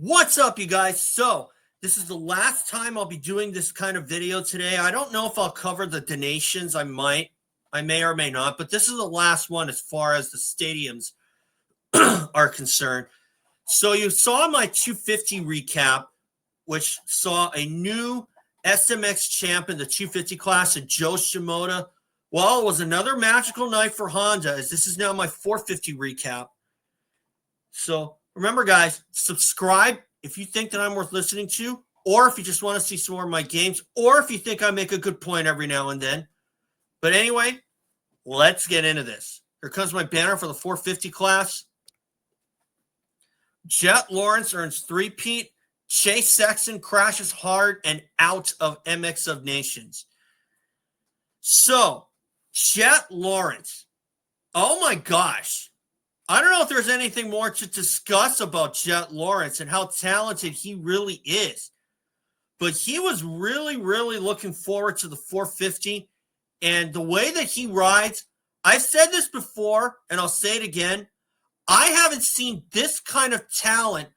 What's up, you guys? So this is the last time I'll be doing this kind of video today. I don't know if I'll cover the donations. I may or may not, but this is the last one as far as the stadiums are concerned. So you saw my 250 recap, which saw a new SMX champ in the 250 class in Joe Shimoda. Well, it was another magical night for Honda, as this is now my 450 recap. So remember, guys, subscribe if you think that I'm worth listening to, or if you just want to see some more of my games, or if you think I make a good point every now and then. But anyway, let's get into this. Here comes my banner for the 450 class. Jett Lawrence earns three-peat. Chase Sexton crashes hard and out of MX of Nations. So, Jett Lawrence. Oh my gosh. I don't know if there's anything more to discuss about Jett Lawrence and how talented he really is. But he was really, really looking forward to the 450. And the way that he rides, I've said this before, and I'll say it again. I haven't seen this kind of talent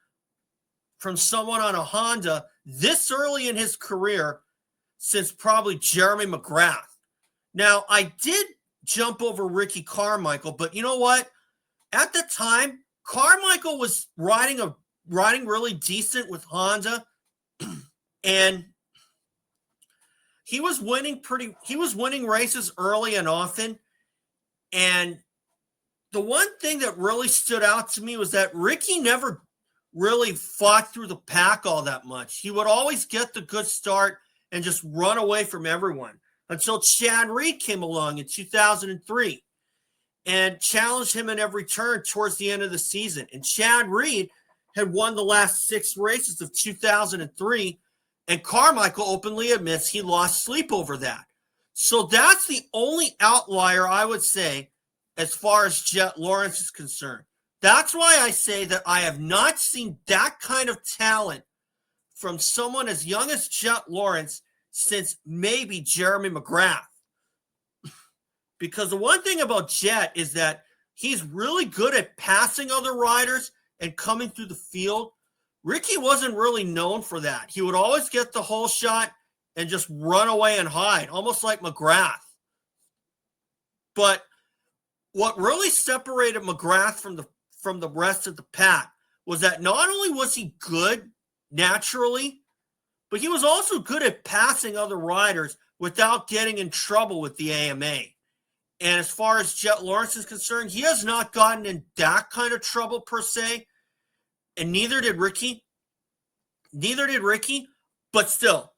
from someone on a Honda this early in his career since probably Jeremy McGrath. Now, I did jump over Ricky Carmichael, but you know what? At the time, Carmichael was riding really decent with Honda, and he was winning races early and often. And the one thing that really stood out to me was that Ricky never really fought through the pack all that much. He would always get the good start and just run away from everyone until Chad Reed came along in 2003. And challenged him in every turn towards the end of the season. And Chad Reed had won the last 6 races of 2003, and Carmichael openly admits he lost sleep over that. So that's the only outlier, I would say, as far as Jett Lawrence is concerned. That's why I say that I have not seen that kind of talent from someone as young as Jett Lawrence since maybe Jeremy McGrath. Because the one thing about Jett is that he's really good at passing other riders and coming through the field. Ricky wasn't really known for that. He would always get the whole shot and just run away and hide, almost like McGrath. But what really separated McGrath from the rest of the pack was that not only was he good naturally, but he was also good at passing other riders without getting in trouble with the AMA. And as far as Jett Lawrence is concerned, he has not gotten in that kind of trouble per se. And neither did Ricky. But still,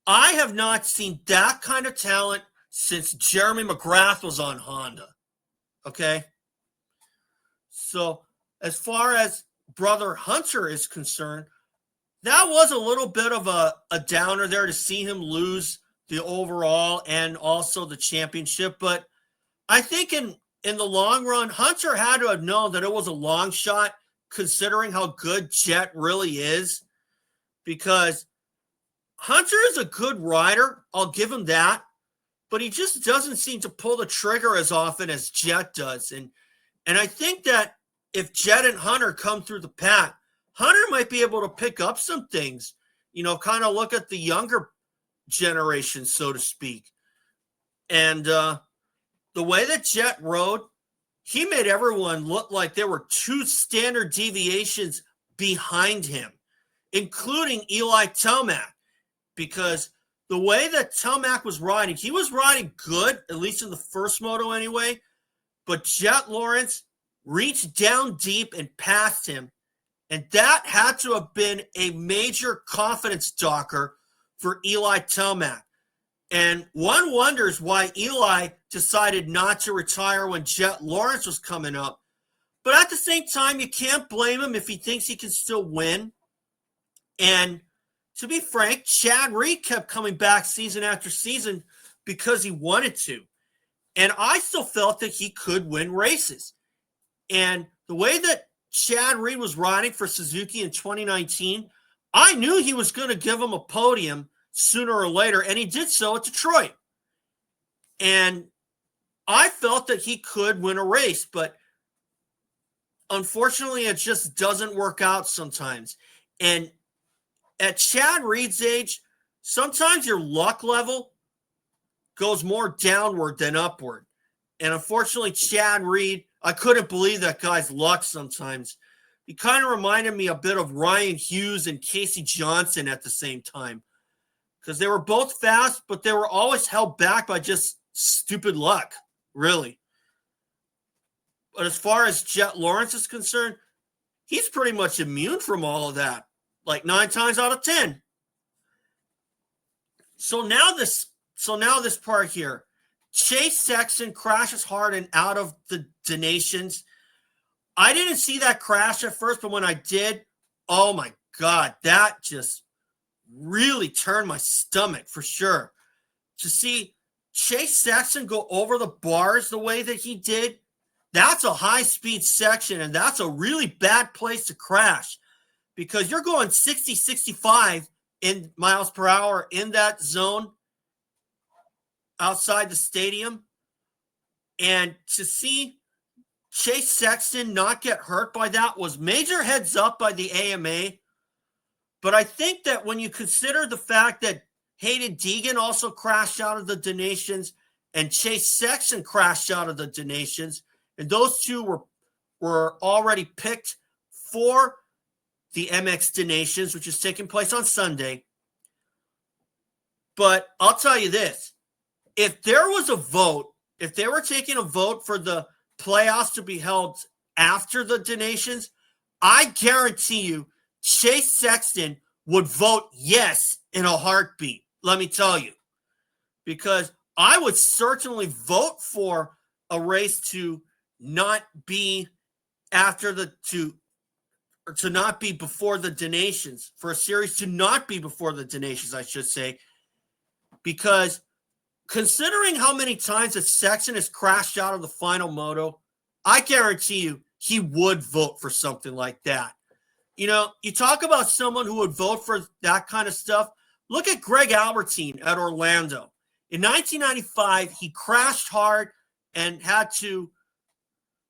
I have not seen that kind of talent since Jeremy McGrath was on Honda. Okay? So as far as Brother Hunter is concerned, that was a little bit of a downer there to see him lose the overall and also the championship. But I think in the long run, Hunter had to have known that it was a long shot considering how good Jett really is, because Hunter is a good rider. I'll give him that, but he just doesn't seem to pull the trigger as often as Jett does. And I think that if Jett and Hunter come through the pack, Hunter might be able to pick up some things, kind of look at the younger generation, so to speak. And the way that Jett rode, he made everyone look like there were 2 standard deviations behind him, including Eli Tomac, because the way that Tomac was riding, he was riding good, at least in the first moto anyway, but Jett Lawrence reached down deep and passed him, and that had to have been a major confidence docker for Eli Tomac. And one wonders why Eli decided not to retire when Jett Lawrence was coming up. But at the same time, you can't blame him if he thinks he can still win. And to be frank, Chad Reed kept coming back season after season because he wanted to. And I still felt that he could win races. And the way that Chad Reed was riding for Suzuki in 2019, I knew he was going to give him a podium sooner or later, and he did so at Detroit. And I felt that he could win a race, but unfortunately, it just doesn't work out sometimes. And at Chad Reed's age, sometimes your luck level goes more downward than upward. And unfortunately, Chad Reed, I couldn't believe that guy's luck sometimes. He kind of reminded me a bit of Ryan Hughes and Casey Johnson at the same time. Because they were both fast, but they were always held back by just stupid luck, really. But as far as Jett Lawrence is concerned, he's pretty much immune from all of that, like 9 times out of 10. So now this part here, Chase Sexton crashes hard and out of the donations. I didn't see that crash at first, but when I did, oh my God, that just really turned my stomach for sure. To see Chase Sexton go over the bars the way that he did, that's a high-speed section, and that's a really bad place to crash because you're going 60, 65 in miles per hour in that zone outside the stadium. And to see Chase Sexton not get hurt by that was major heads up by the AMA. But I think that when you consider the fact that Hayden Deegan also crashed out of the donations and Chase Sexton crashed out of the donations, and those two were already picked for the MX donations, which is taking place on Sunday. But I'll tell you this. If there was a vote, if they were taking a vote for the playoffs to be held after the donations, I guarantee you Chase Sexton would vote yes in a heartbeat, let me tell you. Because I would certainly vote for a race to not be after the to not be before the donations, for a series to not be before the donations, I should say, because considering how many times that Sexton has crashed out of the final moto, I guarantee you he would vote for something like that. You know, you talk about someone who would vote for that kind of stuff. Look at Greg Albertine at Orlando. In 1995, he crashed hard and had to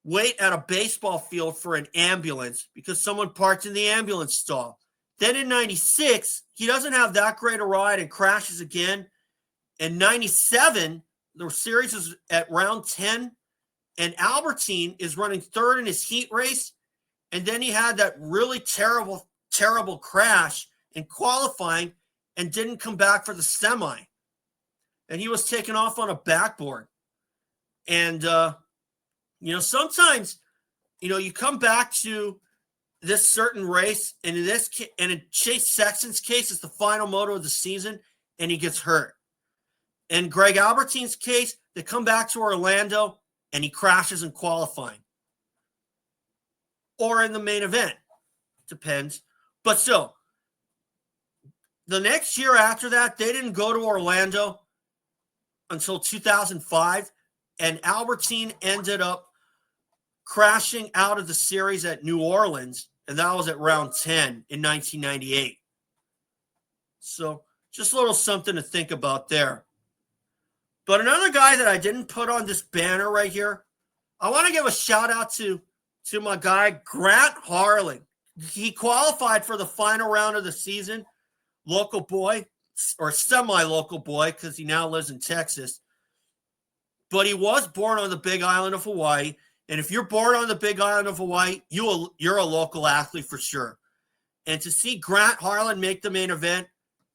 wait at a baseball field for an ambulance because someone parked in the ambulance stall. Then in 96, he doesn't have that great a ride and crashes again. In 97, the series is at round 10, and Albertine is running third in his heat race. And then he had that really terrible, terrible crash in qualifying and didn't come back for the semi. And he was taken off on a backboard. And, you know, sometimes, you know, you come back to this certain race, and in Chase Sexton's case, it's the final moto of the season, and he gets hurt. In Greg Albertine's case, they come back to Orlando, and he crashes in qualifying. Or in the main event. Depends. But still, the next year after that, they didn't go to Orlando until 2005, and Albertine ended up crashing out of the series at New Orleans, and that was at round 10 in 1998. So just a little something to think about there. But another guy that I didn't put on this banner right here, I want to give a shout out to my guy, Grant Harlan. He qualified for the final round of the season, local boy, or semi-local boy, because he now lives in Texas. But he was born on the Big Island of Hawaii. And if you're born on the Big Island of Hawaii, you're a local athlete for sure. And to see Grant Harlan make the main event,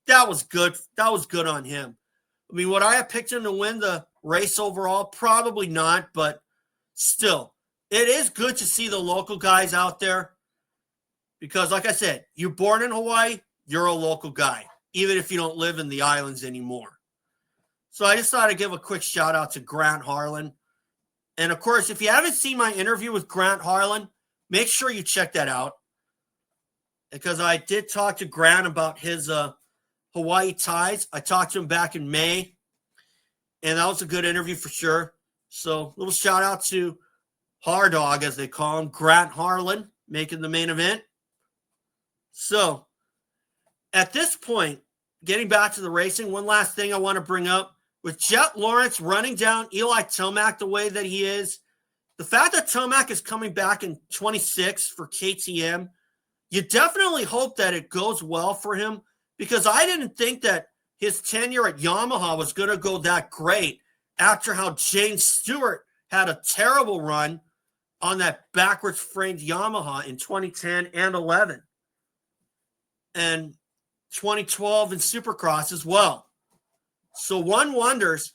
that was good. That was good on him. I mean, would I have picked him to win the race overall? Probably not, but still, it is good to see the local guys out there because, like I said, you're born in Hawaii, you're a local guy, even if you don't live in the islands anymore. So I just thought I'd give a quick shout out to Grant Harlan. And, of course, if you haven't seen my interview with Grant Harlan, make sure you check that out because I did talk to Grant about his Hawaii ties. I talked to him back in May, and that was a good interview for sure. So, little shout out to Hard Dog, as they call him, Grant Harlan, making the main event. So, at this point, getting back to the racing, one last thing I want to bring up. With Jett Lawrence running down Eli Tomac the way that he is, the fact that Tomac is coming back in 26 for KTM, you definitely hope that it goes well for him, because I didn't think that his tenure at Yamaha was going to go that great after how James Stewart had a terrible run on that backwards framed Yamaha in 2010 and 11 and 2012 in Supercross as well. So one wonders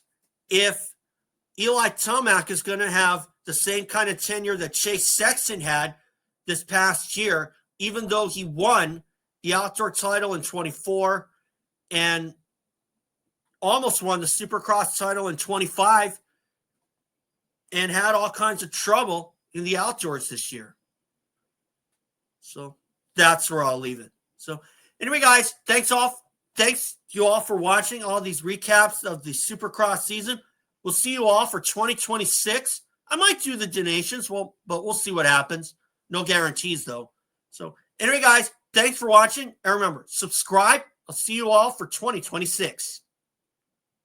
if Eli Tomac is going to have the same kind of tenure that Chase Sexton had this past year, even though he won the outdoor title in 24 and almost won the Supercross title in 25 and had all kinds of trouble in the outdoors this year. So that's where I'll leave it. So anyway, guys, thanks you all for watching all these recaps of the Supercross season. We'll see you all for 2026. I might do the donations, but we'll see what happens. No guarantees, though. So anyway, guys, thanks for watching. And remember, subscribe. I'll see you all for 2026.